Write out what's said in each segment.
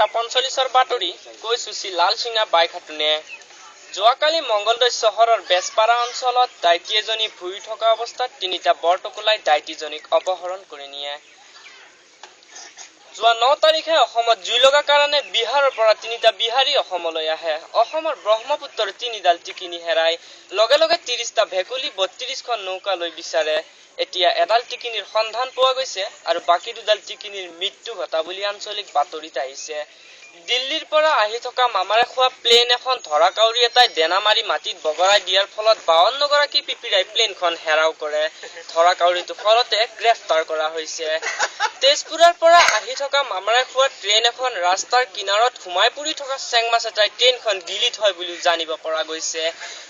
8:45 বাতৰি কৈছুচি লালচিঙা বাইক হাতুনে যোৱাকালি মংগলদৈ চহৰৰ বেজপাৰা অঞ্চলত দাইটি এজনী ভুৰি থকা অৱস্থাত তিনিটা বৰটকুলাই দাইটিজনীক অপহৰণ কৰি নিয়ে। যোৱা 9 তাৰিখে অসমত জুই লগা কাৰণে বিহাৰৰ পৰা তিনিটা বিহাৰী অসমলৈ আহে। অসমৰ ব্ৰহ্মপুত্ৰৰ তিনিডাল টিকিনি হেৰাই লগে লগে 30টা ভেকুলী 32খন নৌকা লৈ বিচাৰে। এতিয়া এডাল টিকিনিৰ সন্ধান পোৱা গৈছে আৰু বাকি দুডাল টিকিনিৰ মৃত্যু ঘটা বুলি আঞ্চলিক বাতৰিত আহিছে। দিল্লীৰ পৰা আহি থকা মামাৰে খোৱা প্লেন এখন ধৰাকাউৰী এটাই দেনা মাৰি মাটিত বগৰাই দিয়াৰ ফলত 52 গৰাকী পিপিৰাই প্লেনখন হেৰাও কৰে। ধৰাকাউৰীটো ফলতে গ্ৰেফতাৰ কৰা হৈছে। তেজপুৰৰ পৰা আহি থকা মামাৰে খোৱা ট্ৰেইন এখন ৰাস্তাৰ কিনাৰত সোমাই পৰি থকা চেংমাছ এটাই ট্ৰেইনখন গিলি থয় বুলি জানিব পৰা গৈছে।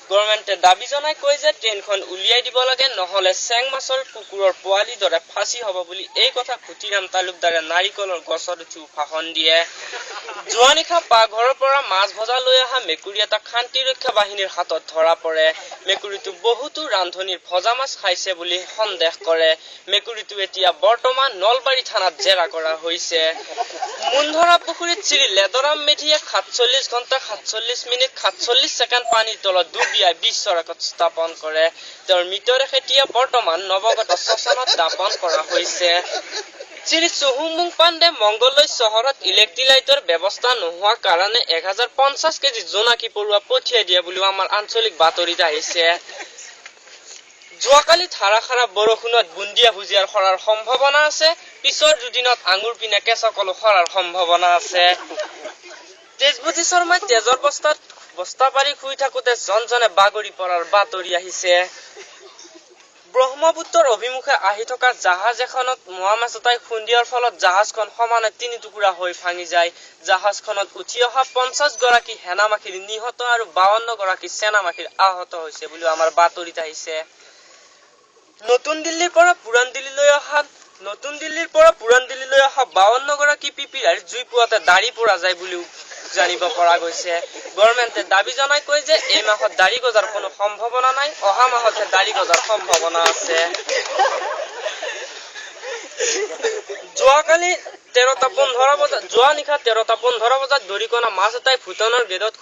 গভৰ্ণমেণ্টে দাবী জনাই কয় যে ট্ৰেইনখন উলিয়াই দিব লাগে, নহলে চেংমাছৰ কুকুৰৰ পোৱালিৰ দৰে ফাঁচি হ'ব বুলি এই কথা খুটিৰাম তালুকদাৰে নাৰিকলৰ গছত উঠি ভাষণ দিয়ে। যোৱা নিশা পাকঘৰৰ পৰা মাছ ভজা লৈ অহা মেকুৰী এটা শান্তিৰক্ষা বাহিনীৰ হাতত ধৰা পৰে। মেকুৰীটো বহুতো ৰান্ধনীৰ ভজা মাছ খাইছে বুলি সন্দেহ কৰে। মেকুৰীটো এতিয়া বৰ্তমান নলবাৰী থানাত জেৰা কৰা হৈছে। মুন্ধৰা পুখুৰীত শ্ৰী লেদৰাম মেধিয়ে 47 ঘণ্টা 47 মিনিট 47 ছেকেণ্ড পানীৰ তলত ডুবিয়াই বিশ্বৰ ৰেকৰ্ড স্থাপন কৰে। তেওঁৰ মৃতদেহ এতিয়া বৰ্তমান নৱগত শ্মশানত দাপন কৰা হৈছে। শ্ৰী চুহুংমুং পাণ্ডে মংগলদৈ চহৰত ইলেক্ট্ৰিক লাইটৰ ব্যৱস্থা নোহোৱা কাৰণে 1050 কেজি জোনাকী পৰুৱা পঠিয়াই দিয়া বুলিও আমাৰ আঞ্চলিক বাতৰিত আহিছে। যোৱাকালি ধাৰাসাৰা বৰষুণত বুন্দিয়া ভুজিয়াৰ সৰাৰ সম্ভাৱনা আছে। পিছৰ দুদিনত আঙুৰ পিনে কেঁচা কলো সৰাৰ সম্ভাৱনা আছে। তেজবতী শৰ্মাই তেজৰ বস্তা পাৰি শুই থাকোতে জনজনে বাগৰি পৰাৰ বাতৰি আহিছে। ব্ৰহ্মপুত্ৰৰ অভিমুখে আহি থকা জাহাজ এখনত মোৱা মাছ এটাই খুন্দিয়াৰ ফলত জাহাজখন সমানে 3 টুকুৰা হৈ ভাঙি যায়। জাহাজখনত উঠি অহা 50 গৰাকী সেনামাখীৰ নিহত আৰু 52 গৰাকী সেনামাখীৰ আহত হৈছে বুলি আমাৰ বাতৰিত আহিছে। নতুন দিল্লীৰ পৰা পুৰাণ দিল্লীলৈ অহা 52 গৰাকী পিপিৰাইৰ জুই পোৱাতে দাড়ি পৰা যায় বুলিও জানিব পৰা গৈছে। গভৰ্ণমেণ্টে দাবী জনাই কয় যে এই মাহত দাড়ি গজাৰ কোনো সম্ভাৱনা নাই, অহা মাহতহে দাড়ি গজাৰ সম্ভাৱনা আছে। যোৱা নিশা 13টা 15 বজাত দৰিকণা মাছ এটাই ভূটানৰ গেটত